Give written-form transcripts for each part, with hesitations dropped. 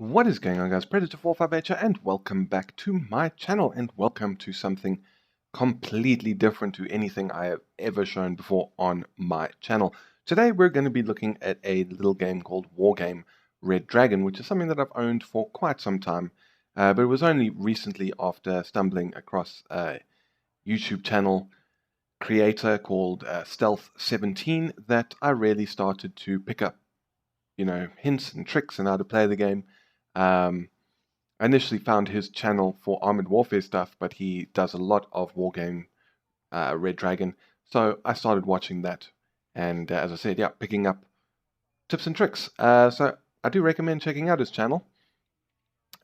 What is going on, guys? Predator458 here, and welcome back to my channel, and welcome to something completely different to anything I have ever shown before on my channel. Today we're going to be looking at a little game called Wargame Red Dragon, which is something that I've owned for quite some time, but it was only recently after stumbling across a YouTube channel creator called Stealth17 that I really started to pick up, hints and tricks and how to play the game. I initially found his channel for Armored Warfare stuff, but he does a lot of Wargame Red Dragon. So I started watching that, and as I said, yeah, picking up tips and tricks. So I do recommend checking out his channel.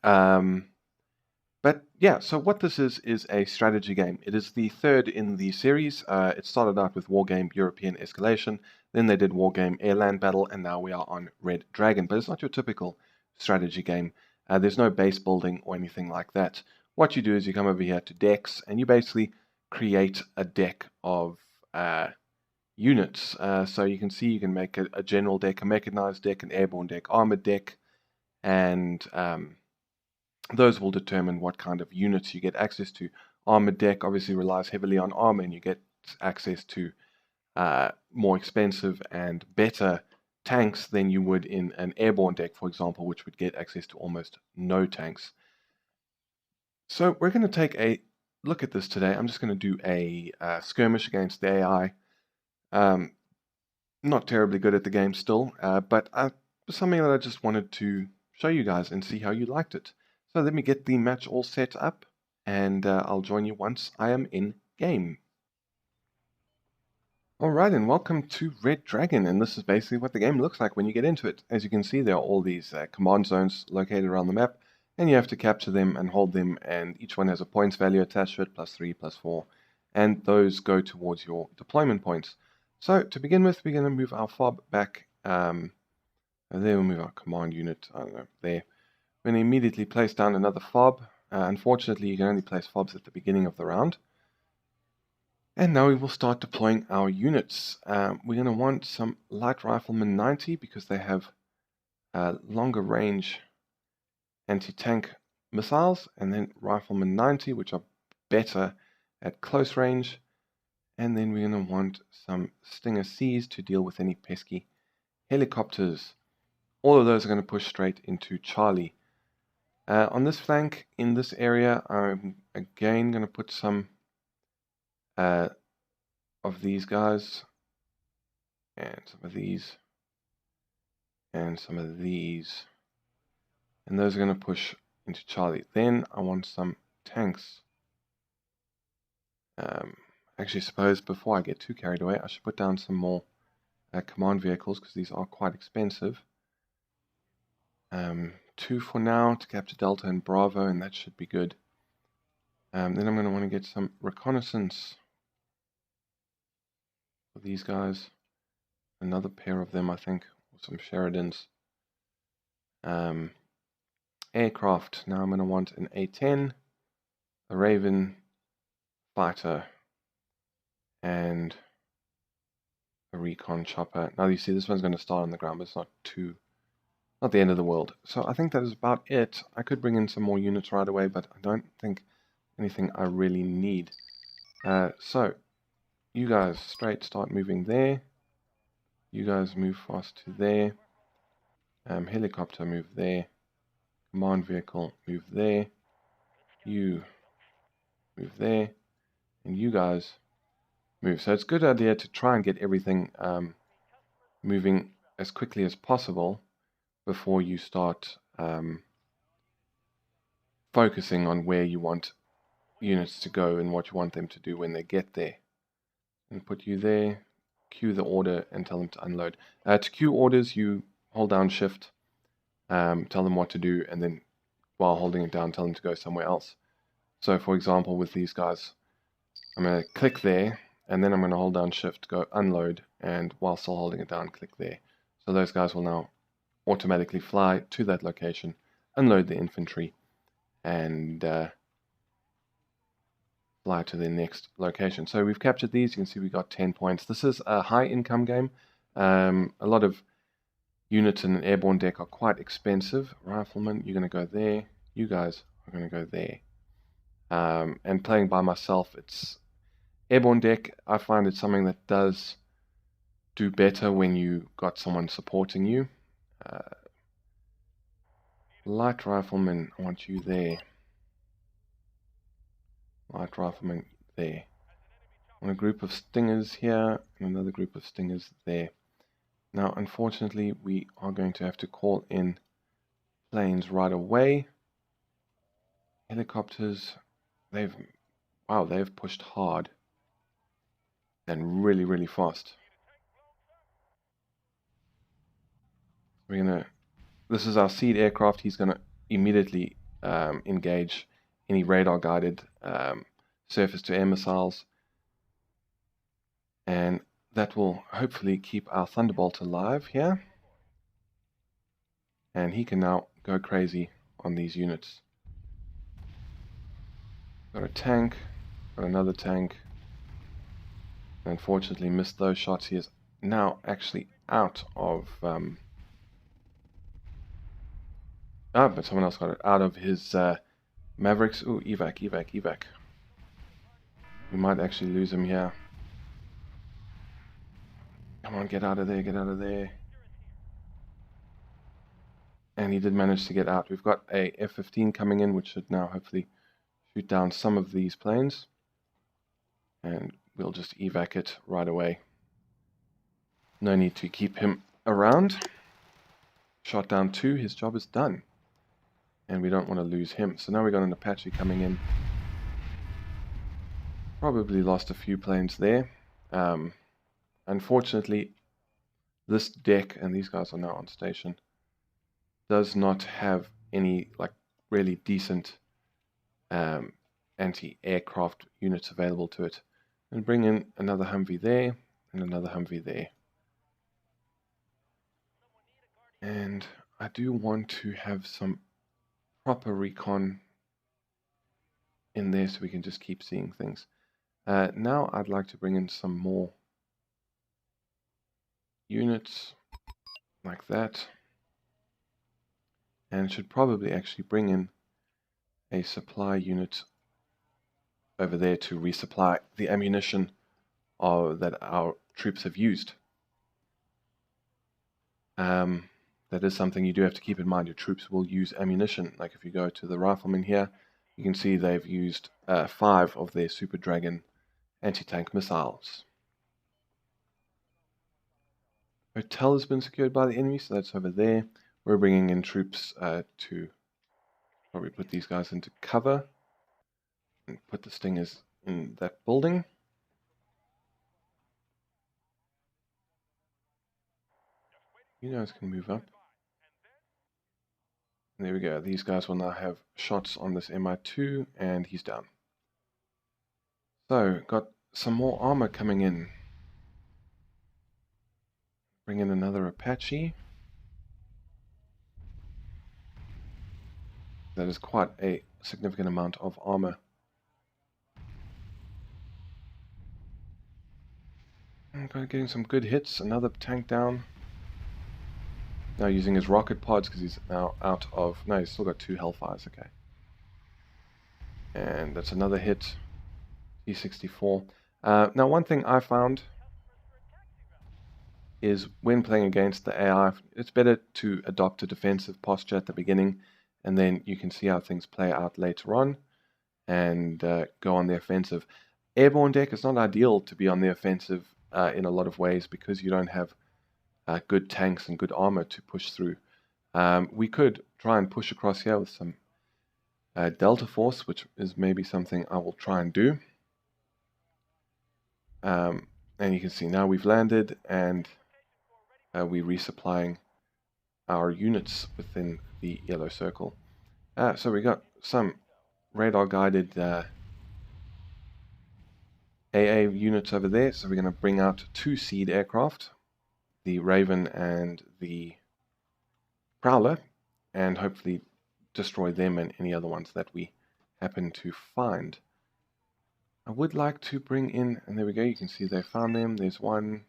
But yeah, so what this is a strategy game. It is the third in the series. It started out with Wargame European Escalation, then they did Wargame Airland Battle, and now we are on Red Dragon. But it's not your typical strategy game. There's no base building or anything like that. What you do is you come over here to decks, and you basically create a deck of units. So you can see you can make a general deck, a mechanized deck, an airborne deck, armored deck, and those will determine what kind of units you get access to. Armored deck obviously relies heavily on armor, and you get access to more expensive and better tanks than you would in an airborne deck, for example, which would get access to almost no tanks. So we're going to take a look at this today. I'm just going to do a skirmish against the AI. Not terribly good at the game still, but it was something that I just wanted to show you guys and see how you liked it. So let me get the match all set up, and I'll join you once I am in game. Alright, and welcome to Red Dragon, and this is basically what the game looks like when you get into it. As you can see, there are all these command zones located around the map, and you have to capture them and hold them, and each one has a points value attached to it, +3, +4, and those go towards your deployment points. So to begin with, we're going to move our fob back, there we'll move our command unit, I don't know, there. We're going to immediately place down another fob. Unfortunately, you can only place fobs at the beginning of the round. And now we will start deploying our units. We're going to want some light rifleman 90 because they have longer range anti-tank missiles, and then rifleman 90, which are better at close range. And then we're going to want some Stinger Cs to deal with any pesky helicopters. All of those are going to push straight into Charlie. On this flank, in this area, I'm again going to put some of these guys, and some of these, and some of these, and those are going to push into Charlie. Then I want some tanks. Actually, suppose before I get too carried away, I should put down some more command vehicles, because these are quite expensive. 2 for now to capture Delta and Bravo, and that should be good. Then I'm going to want to get some reconnaissance for these guys. Another pair of them, I think, or some Sheridans. Aircraft. Now I'm going to want an A-10, a Raven, fighter, and a recon chopper. Now you see this one's going to start on the ground, but it's not the end of the world. So I think that is about it. I could bring in some more units right away, but I don't think anything I really need. So you guys straight start moving there. You guys move fast to there. Helicopter, move there. Command vehicle, move there. You move there. And you guys move. So it's a good idea to try and get everything moving as quickly as possible before you start focusing on where you want units to go and what you want them to do when they get there. And put you there, queue the order, and tell them to unload. To queue orders, you hold down shift, tell them what to do, and then while holding it down, tell them to go somewhere else. So for example, with these guys, I'm going to click there, and then I'm going to hold down shift, go unload, and while still holding it down, click there. So those guys will now automatically fly to that location, unload the infantry, and fly to the next location. So we've captured these. You can see we got 10 points. This is a high income game. A lot of units in an airborne deck are quite expensive. Rifleman, you're going to go there. You guys are going to go there. And playing by myself, it's airborne deck. I find it's something that does do better when you got someone supporting you. Light rifleman, I want you there. Light rifleman there. I want a group of stingers here and another group of stingers there. Now, unfortunately, we are going to have to call in planes right away. Helicopters, they've pushed hard and really fast. This is our seed aircraft. He's gonna immediately engage any radar guided surface to air missiles, and that will hopefully keep our Thunderbolt alive here, and he can now go crazy on these units. Got a tank, got another tank. Unfortunately missed those shots. He is now actually out of but someone else got it out of his Mavericks. Ooh, evac. We might actually lose him here. Come on, get out of there. And he did manage to get out. We've got a F-15 coming in, which should now hopefully shoot down some of these planes. And we'll just evac it right away. No need to keep him around. Shot down 2, his job is done. And we don't want to lose him. So now we got an Apache coming in. Probably lost a few planes there. Unfortunately, this deck, and these guys are now on station, does not have any like really decent anti-aircraft units available to it. And bring in another Humvee there, and another Humvee there. And I do want to have some proper recon in there so we can just keep seeing things. Now I'd like to bring in some more units like that, and should probably actually bring in a supply unit over there to resupply the ammunition that our troops have used. That is something you do have to keep in mind. Your troops will use ammunition. Like if you go to the riflemen here, you can see they've used 5 of their Super Dragon anti-tank missiles. Hotel has been secured by the enemy, so that's over there. We're bringing in troops to probably put these guys into cover and put the stingers in that building. You guys can move up. And there we go. These guys will now have shots on this MI2, and he's down. So, got some more armor coming in. Bring in another Apache. That is quite a significant amount of armor. And getting some good hits. Another tank down. Now using his rocket pods because he's now out of... No, he's still got 2 Hellfires, okay. And that's another hit. T-64. Now one thing I found is when playing against the AI, it's better to adopt a defensive posture at the beginning, and then you can see how things play out later on and go on the offensive. Airborne deck is not ideal to be on the offensive in a lot of ways because you don't have good tanks and good armor to push through. We could try and push across here with some Delta Force, which is maybe something I will try and do. And you can see now we've landed and we're resupplying our units within the yellow circle. So we got some radar guided AA units over there, so we're going to bring out 2 seed aircraft, the Raven and the Prowler, and hopefully destroy them and any other ones that we happen to find. I would like to bring in, and there we go, you can see they found them. There's one,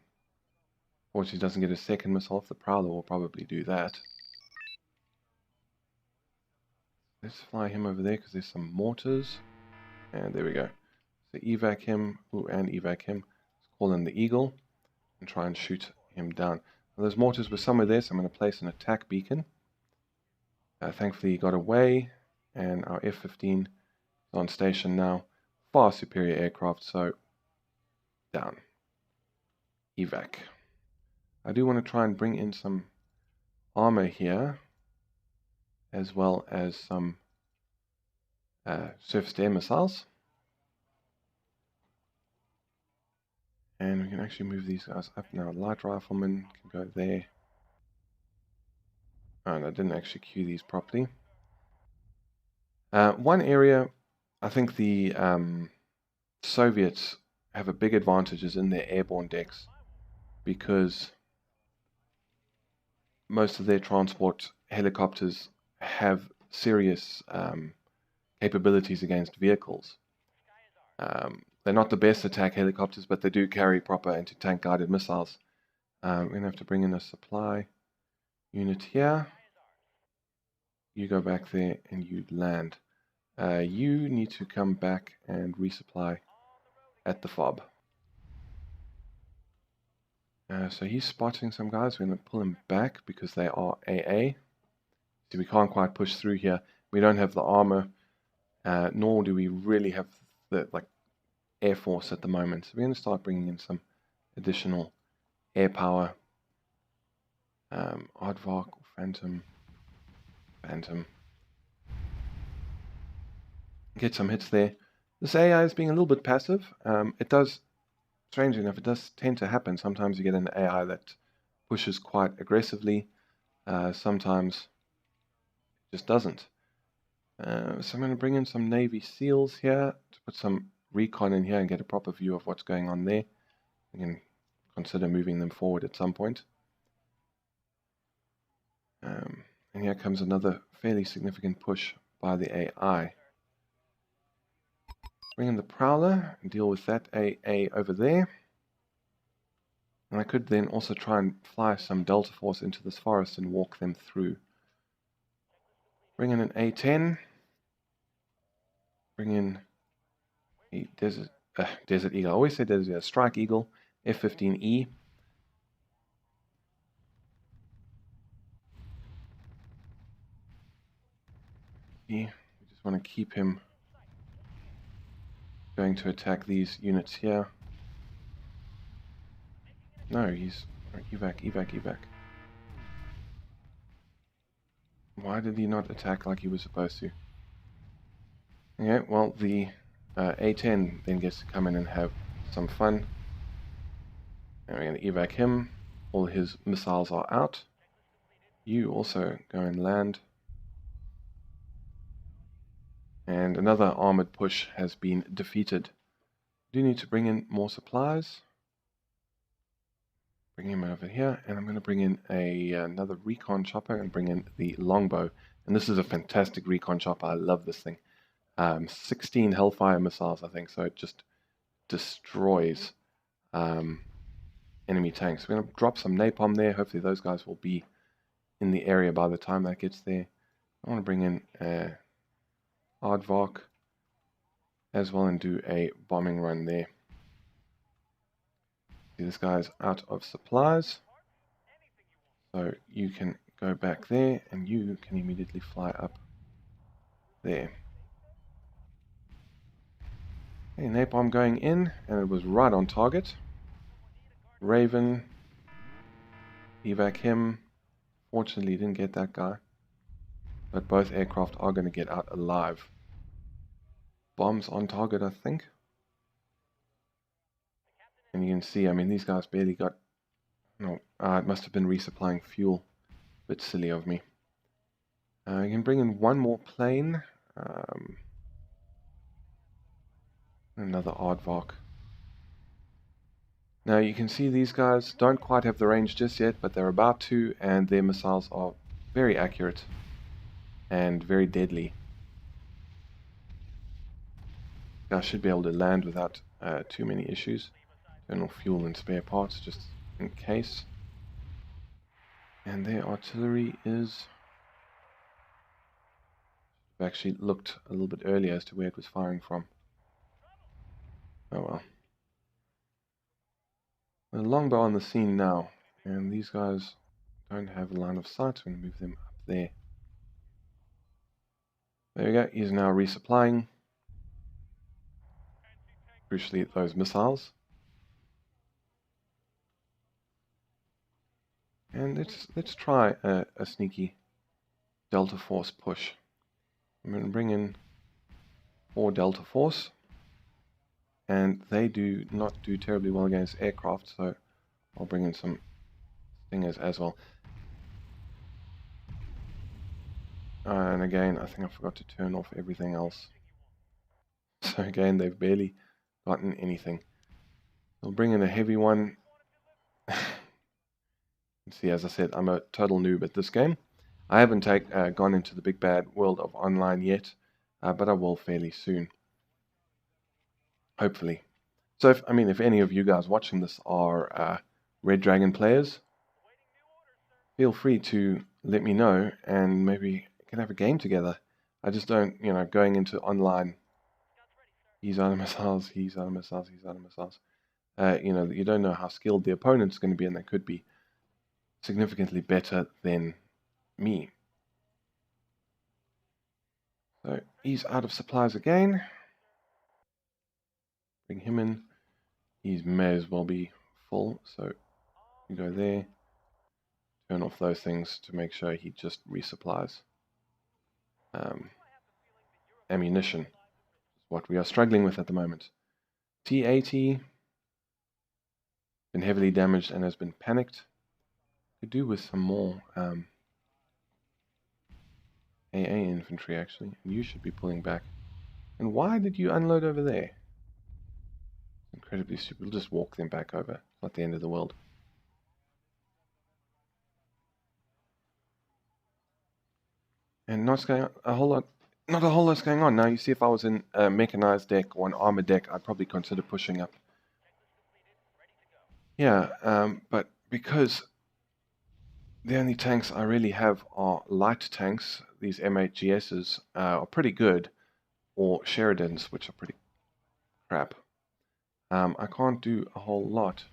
Fortunately, he doesn't get a second missile. The Prowler will probably do that. Let's fly him over there because there's some mortars. And there we go. So evac him. Ooh, and evac him. Let's call in the Eagle and try and shoot him down. Now, those mortars were somewhere there, so I'm going to place an attack beacon. Thankfully, he got away. And our F-15 is on station now. Far superior aircraft, so down. Evac. I do want to try and bring in some armor here, as well as some surface-to-air missiles. And we can actually move these guys up now. Light rifleman can go there. Oh, and I didn't actually queue these properly. One area, I think the Soviets have a big advantage is in their airborne decks, because most of their transport helicopters have serious capabilities against vehicles. They're not the best attack helicopters, but they do carry proper anti-tank guided missiles. We're going to have to bring in a supply unit here. You go back there and you land. You need to come back and resupply at the fob. So he's spotting some guys. We're going to pull him back because they are AA. So we can't quite push through here. We don't have the armor, nor do we really have the air force at the moment. So we're going to start bringing in some additional air power. Aardvark, Phantom. Get some hits there. This AI is being a little bit passive. It does, strangely enough, it does tend to happen. Sometimes you get an AI that pushes quite aggressively. Sometimes it just doesn't. So I'm going to bring in some Navy SEALs here to put some recon in here and get a proper view of what's going on there. We can consider moving them forward at some point. And here comes another fairly significant push by the AI. Bring in the Prowler and deal with that AA over there. And I could then also try and fly some Delta Force into this forest and walk them through. Bring in an A-10. Bring in a Desert Eagle. I always say Desert Eagle. Strike Eagle, F-15E. We just want to keep him going to attack these units here. No, he's evac. Why did he not attack like he was supposed to? Okay, well, the A-10 then gets to come in and have some fun. And we're going to evac him. All his missiles are out. You also go and land. And another armored push has been defeated. We do need to bring in more supplies. Bring him over here, and I'm going to bring in another recon chopper and bring in the longbow. And this is a fantastic recon chopper. I love this thing. 16 Hellfire missiles, I think, so it just destroys enemy tanks. We're going to drop some napalm there. Hopefully those guys will be in the area by the time that gets there. I want to bring in Aardvark as well and do a bombing run there. See, this guy's out of supplies, so you can go back there and you can immediately fly up there. Okay, napalm going in, and it was right on target. Raven, evac him. Fortunately, didn't get that guy, but both aircraft are going to get out alive. Bombs on target, I think. And you can see, I mean, these guys barely got... No, it must have been resupplying fuel. Bit silly of me. You can bring in one more plane. Another Aardvark. Now you can see these guys don't quite have the range just yet, but they're about to, and their missiles are very accurate and very deadly. I should be able to land without too many issues. General fuel and spare parts, just in case. And their artillery is... I've actually looked a little bit earlier as to where it was firing from. Oh well. The longbow on the scene now, and these guys don't have a line of sight, so I'm going to move them up there. There we go, he's now resupplying. Crucially, those missiles. And let's try a sneaky Delta Force push. I'm going to bring in 4 Delta Force, and they do not do terribly well against aircraft, so I'll bring in some Stingers as well. And again, I think I forgot to turn off everything else. So again, they've barely gotten anything. I'll bring in a heavy one. See, as I said, I'm a total noob at this game. I haven't gone into the big bad world of online yet, but I will fairly soon. Hopefully. So, if any of you guys watching this are Red Dragon players, feel free to let me know, and maybe we can have a game together. I just don't, going into online, he's out of missiles, he's out of missiles, he's out of missiles. You don't know how skilled the opponent's going to be, and they could be significantly better than me. So he's out of supplies again. Bring him in. He may as well be full, so you go there. Turn off those things to make sure he just resupplies ammunition. What we are struggling with at the moment. T-80 been heavily damaged and has been panicked. Could do with some more AA infantry actually. You should be pulling back. And why did you unload over there? Incredibly stupid. We'll just walk them back over. Not the end of the world. And not a whole lot's going on. Now you see, if I was in a mechanized deck or an armored deck, I'd probably consider pushing up. Yeah, but because the only tanks I really have are light tanks, these M8GSs are pretty good, or Sheridans, which are pretty crap. I can't do a whole lot.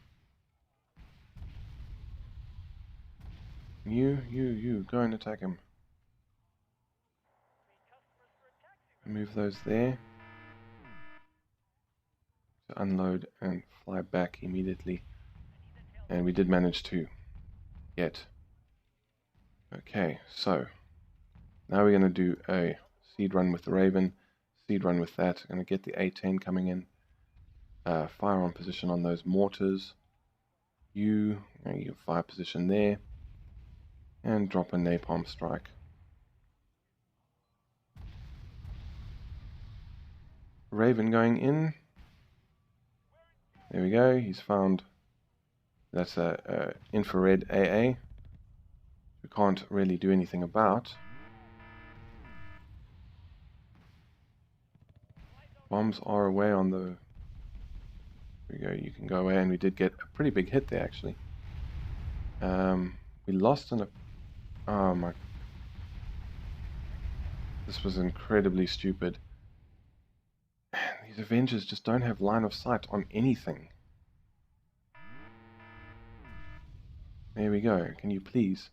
You, go and attack him. Move those there. To unload and fly back immediately. And we did manage to get. Okay, so now we're going to do a seed run with the Raven, seed run with that. Going to get the A-10 coming in. Fire on position on those mortars. You fire position there. And drop a napalm strike. Raven going in. There we go. He's found. That's a infrared AA. We can't really do anything about. Bombs are away on the... There we go. You can go away, and we did get a pretty big hit there actually. We lost on a... Oh my... This was incredibly stupid. These Avengers just don't have line of sight on anything. There we go. Can you please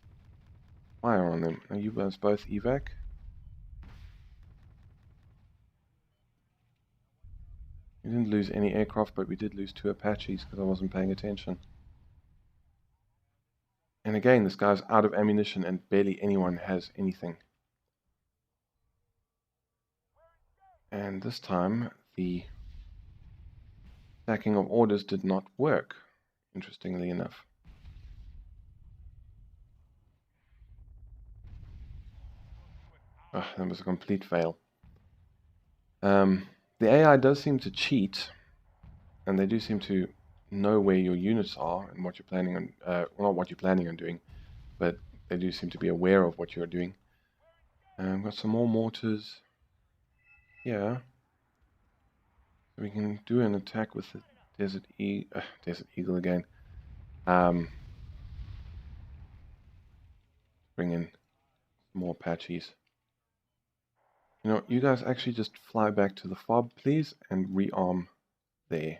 fire on them? Now you guys both evac. We didn't lose any aircraft, but we did lose 2 Apaches because I wasn't paying attention. And again, this guy's out of ammunition and barely anyone has anything. And this time, the stacking of orders did not work, interestingly enough. Oh, that was a complete fail. The AI does seem to cheat, and they do seem to know where your units are and what you're planning on, well, not what you're planning on doing, but they do seem to be aware of what you're doing. Got some more mortars. Yeah. We can do an attack with the Desert Eagle again. bring in more Apaches. You know, you guys actually just fly back to the fob, please, and rearm there.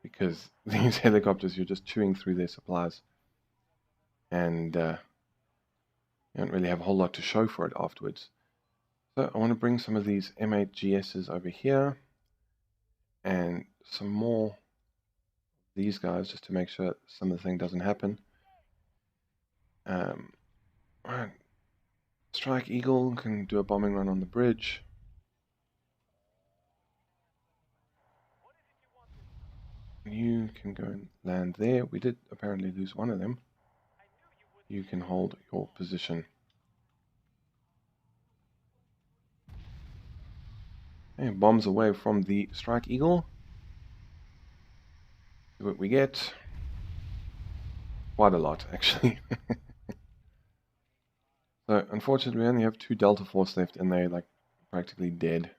Because these helicopters, you're just chewing through their supplies. And you don't really have a whole lot to show for it afterwards. So I want to bring some of these M8GSs over here. And some more of these guys, just to make sure some of the thing doesn't happen. Alright. Strike Eagle can do a bombing run on the bridge. You can go and land there. We did apparently lose one of them. You can hold your position. And bombs away from the Strike Eagle. See what we get. Quite a lot, actually. So, unfortunately, we only have 2 Delta Force left, and they're like practically dead.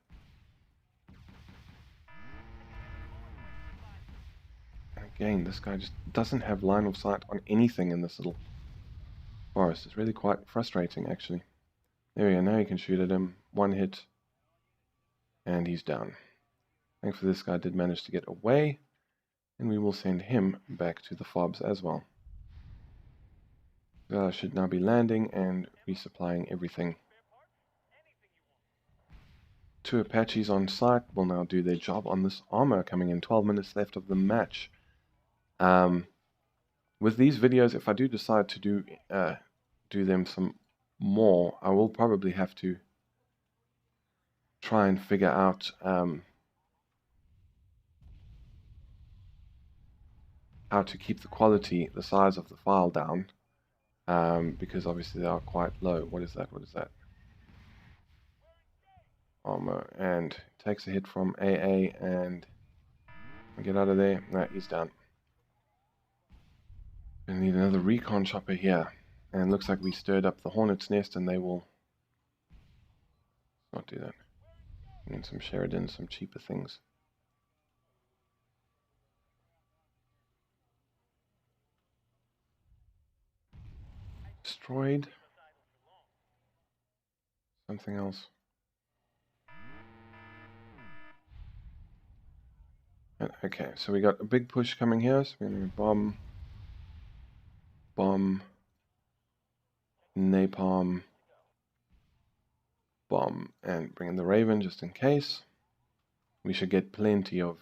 And again, this guy just doesn't have line of sight on anything in this little forest. It's really quite frustrating, actually. There we go, now you can shoot at him. 1 hit, and he's down. Thankfully, this guy did manage to get away, and we will send him back to the fobs as well. Should now be landing and resupplying everything. 2 Apaches on site will now do their job on this armor coming in. 12 minutes left of the match. With these videos, if I do decide to do them some more, I will probably have to try and figure out how to keep the quality, the size of the file down. Because obviously they are quite low. What is that? What is that? Armor, and takes a hit from AA and get out of there. No, he's down. We need another recon chopper here, and looks like we stirred up the Hornet's Nest, and they will not do that. And some Sheridans, some cheaper things. Destroyed. Something else. Okay, so we got a big push coming here, so we're going to bomb, napalm, bomb, and bring in the Raven just in case. We should get plenty of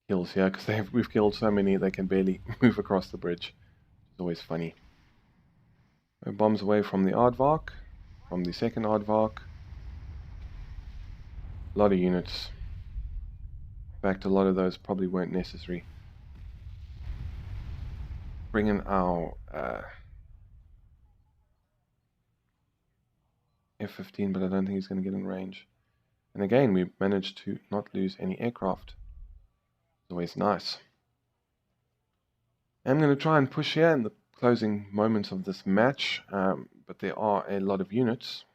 kills here, because we've killed so many they can barely move across the bridge. It's always funny. Bombs away from the aardvark, from the second aardvark. A lot of units. In fact, a lot of those probably weren't necessary. Bring in our F-15, but I don't think he's going to get in range. And again, we managed to not lose any aircraft. It's always nice. I'm going to try and push here in the closing moments of this match, but there are a lot of units.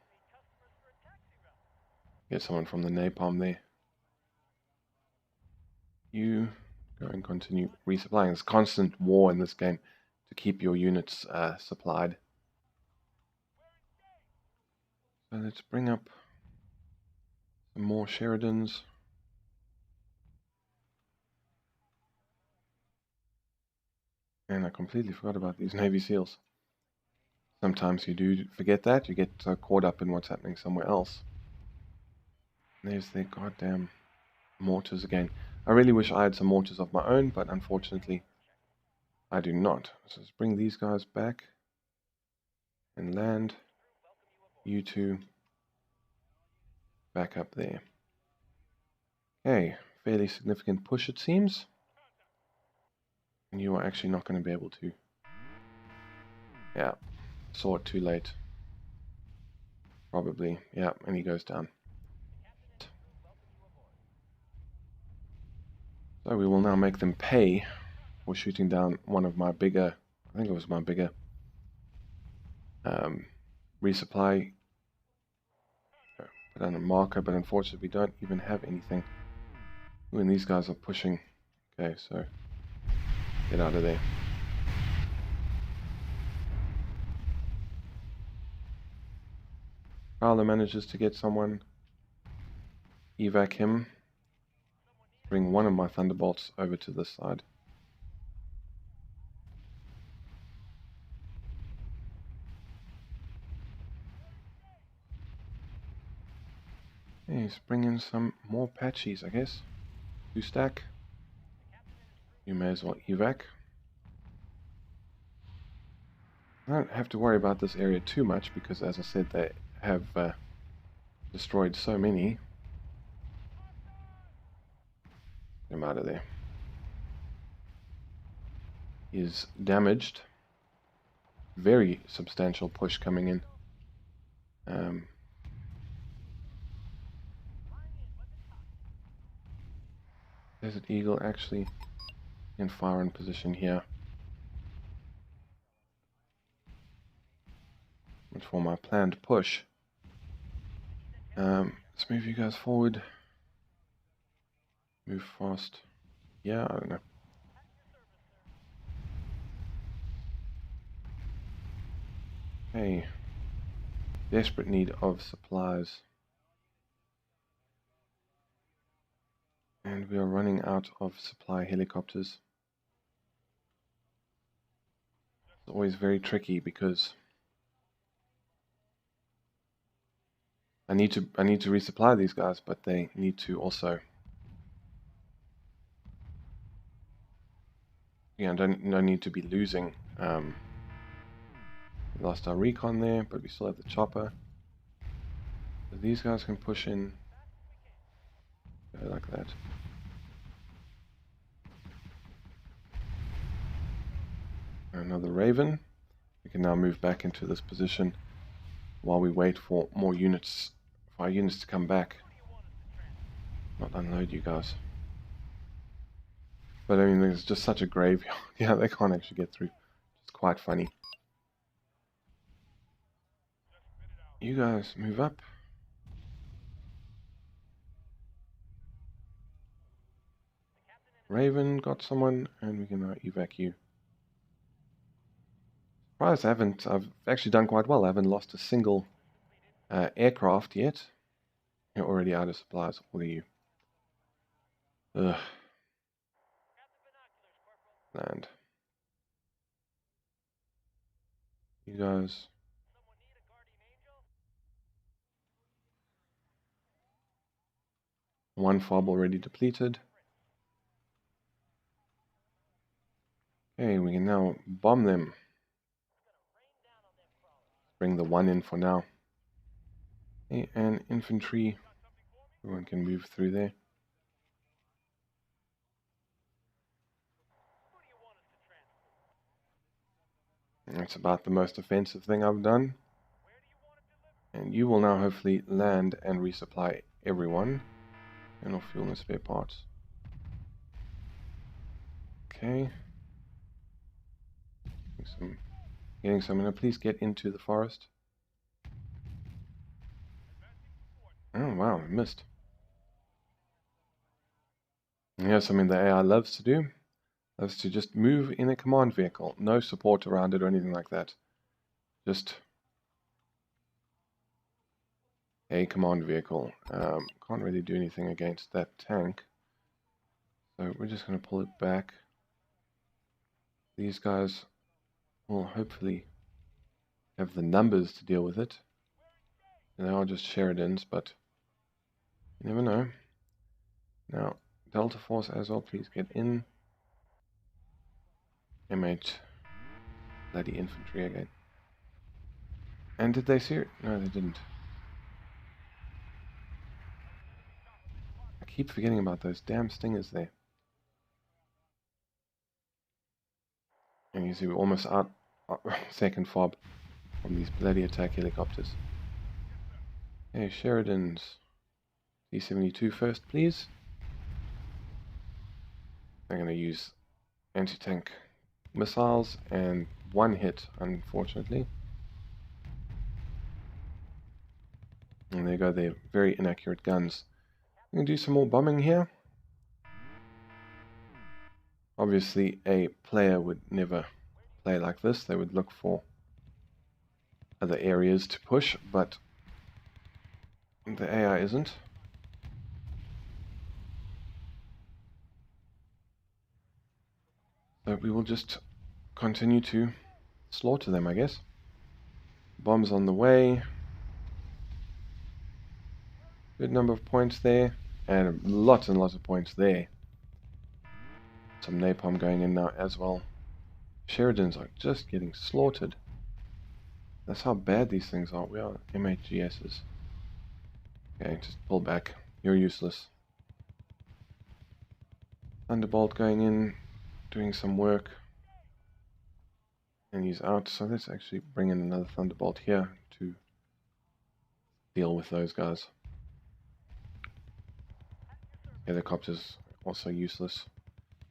Get someone from the napalm there. You go and continue resupplying. There's constant war in this game to keep your units supplied. So let's bring up some more Sheridans. And I completely forgot about these Navy SEALs. Sometimes you do forget that. You get so caught up in what's happening somewhere else. There's their goddamn mortars again. I really wish I had some mortars of my own, but unfortunately I do not. So let's bring these guys back and land. You two back up there. Okay, fairly significant push it seems. And you are actually not going to be able to. Yeah, saw it too late. Probably, yeah, and he goes down. So we will now make them pay for shooting down one of my bigger, I think it was my bigger resupply. Put on a marker, but unfortunately we don't even have anything. Ooh, and these guys are pushing. Okay, so get out of there. Fowler manages to get someone. Evac him. Bring one of my Thunderbolts over to this side. Let's bring in some more patchies, I guess. 2 stack. You may as well evac. I don't have to worry about this area too much because, as I said, they have destroyed so many. Get him out of there. He is damaged. Very substantial push coming in. Desert Eagle actually in fire in position here. And for my planned push. Let's move you guys forward. Move fast. Yeah, I don't know. Okay. Desperate need of supplies. And we are running out of supply helicopters. It's always very tricky because I need to resupply these guys, but they need to also. Yeah, don't need to be losing. We lost our recon there, but we still have the chopper. So these guys can push in. Go like that. Another Raven. We can now move back into this position while we wait for more units, for our units to come back. Not unload you guys. But I mean, there's just such a graveyard. Yeah, they can't actually get through. It's quite funny. You guys move up. Raven got someone, and we can now evac you. Surprised I've actually done quite well. I haven't lost a single aircraft yet. You're already out of supplies, all of you. Ugh. Land. You guys. One fob already depleted. Okay, we can now bomb them. Bring the one in for now. Okay, and infantry. Everyone can move through there. That's about the most offensive thing I've done. And you will now hopefully land and resupply everyone. And no fuel and spare parts. Okay. Getting some. Please get into the forest. Oh wow, I missed. And here's something the AI loves to do. Loves to just move in a command vehicle. No support around it or anything like that. Just a command vehicle. Can't really do anything against that tank. So we're just going to pull it back. These guys will hopefully have the numbers to deal with it. They are just Sheridans, but you never know. Now, Delta Force as well, please get in. M8. Bloody infantry again. And did they see it? No, they didn't. I keep forgetting about those damn stingers there. And you see we're almost out second fob from these bloody attack helicopters. Hey, Sheridans. D-72 first, please. I'm going to use anti-tank missiles and one hit, unfortunately. And there you go, they're very inaccurate guns. I'm going to do some more bombing here. Obviously, a player would never play like this. They would look for other areas to push, but The AI isn't. So we will just continue to slaughter them, I guess. Bombs on the way. Good number of points there. And lots of points there. Some napalm going in now as well. Sheridans are just getting slaughtered. That's how bad these things are. We are MHGSs. Okay, just pull back. You're useless. Thunderbolt going in, doing some work. And he's out, so let's actually bring in another Thunderbolt here to deal with those guys. Helicopters also useless.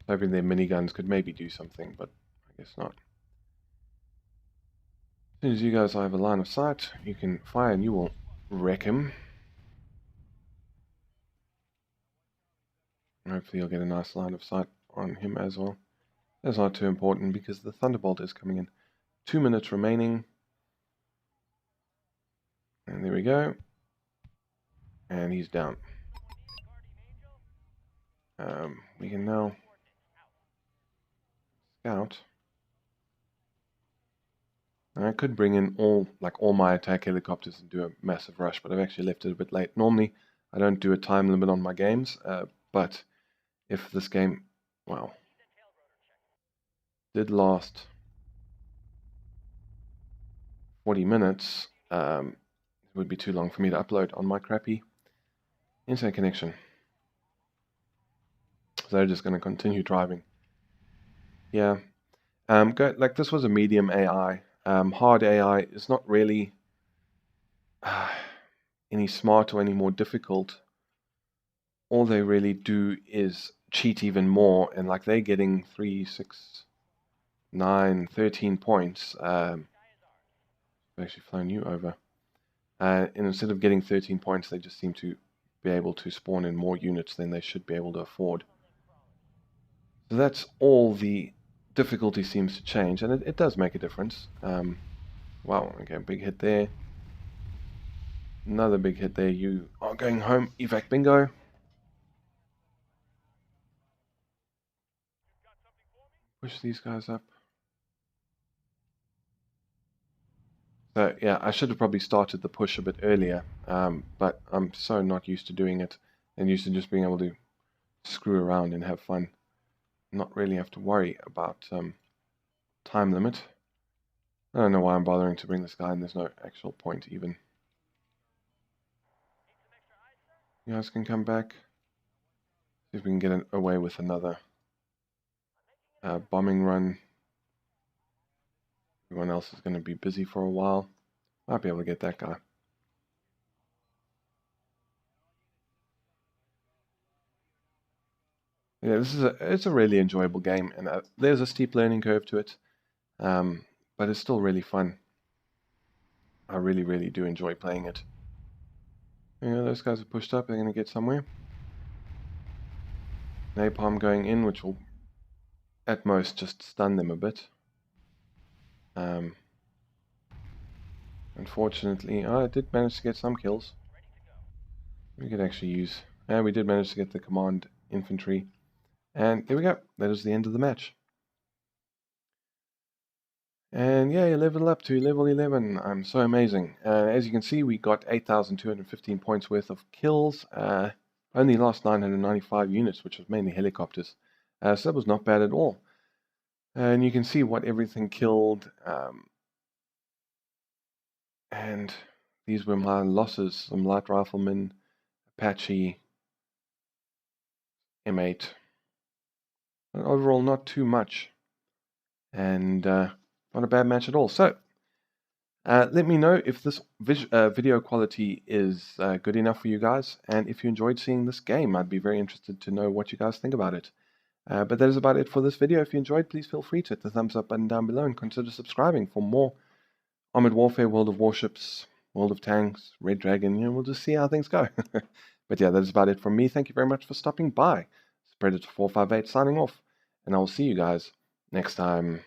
Hoping their miniguns could maybe do something, but I guess not. As soon as you guys have a line of sight, you can fire and you will wreck him. Hopefully you'll get a nice line of sight on him as well. That's not too important because the Thunderbolt is coming in. 2 minutes remaining. And there we go. And he's down. We can now scout. And I could bring in all my attack helicopters and do a massive rush, but I've actually left it a bit late. Normally, I don't do a time limit on my games, but if this game, well, did last 40 minutes, it would be too long for me to upload on my crappy internet connection. So I'm just going to continue driving. Yeah. This was a medium AI. Hard AI is not really any smarter or any more difficult. All they really do is cheat even more, and like they're getting 3, 6, 9, 13 points. I've actually flown you over. And instead of getting 13 points, they just seem to be able to spawn in more units than they should be able to afford. So that's all the difficulty seems to change, and it does make a difference. Wow, okay, big hit there. Another big hit there. You are going home, evac bingo. Push these guys up. So yeah, I should have probably started the push a bit earlier, but I'm so not used to doing it and used to just being able to screw around and have fun. Not really have to worry about time limit. I don't know why I'm bothering to bring this guy in. There's no actual point even. You guys can come back. See if we can get away with another bombing run. Everyone else is going to be busy for a while. Might be able to get that guy. Yeah, it's a really enjoyable game, and there's a steep learning curve to it, but it's still really fun. I really do enjoy playing it. Yeah, those guys are pushed up. They're going to get somewhere. Napalm going in, which will at most just stun them a bit. Unfortunately, I did manage to get some kills. We could actually use... we did manage to get the command infantry. And there we go. That is the end of the match. And yeah, you leveled up to level 11. I'm so amazing. As you can see, we got 8,215 points worth of kills. Only lost 995 units, which was mainly helicopters. So that was not bad at all. And you can see what everything killed. And these were my losses. Some light riflemen, Apache, M8. But overall, not too much. And not a bad match at all. So, let me know if this video quality is good enough for you guys. And if you enjoyed seeing this game, I'd be very interested to know what you guys think about it. But that is about it for this video. If you enjoyed, please feel free to hit the thumbs up button down below and consider subscribing for more Armored Warfare, World of Warships, World of Tanks, Red Dragon. We'll just see how things go. But yeah, that is about it from me. Thank you very much for stopping by. It's Predator 458 signing off, and I will see you guys next time.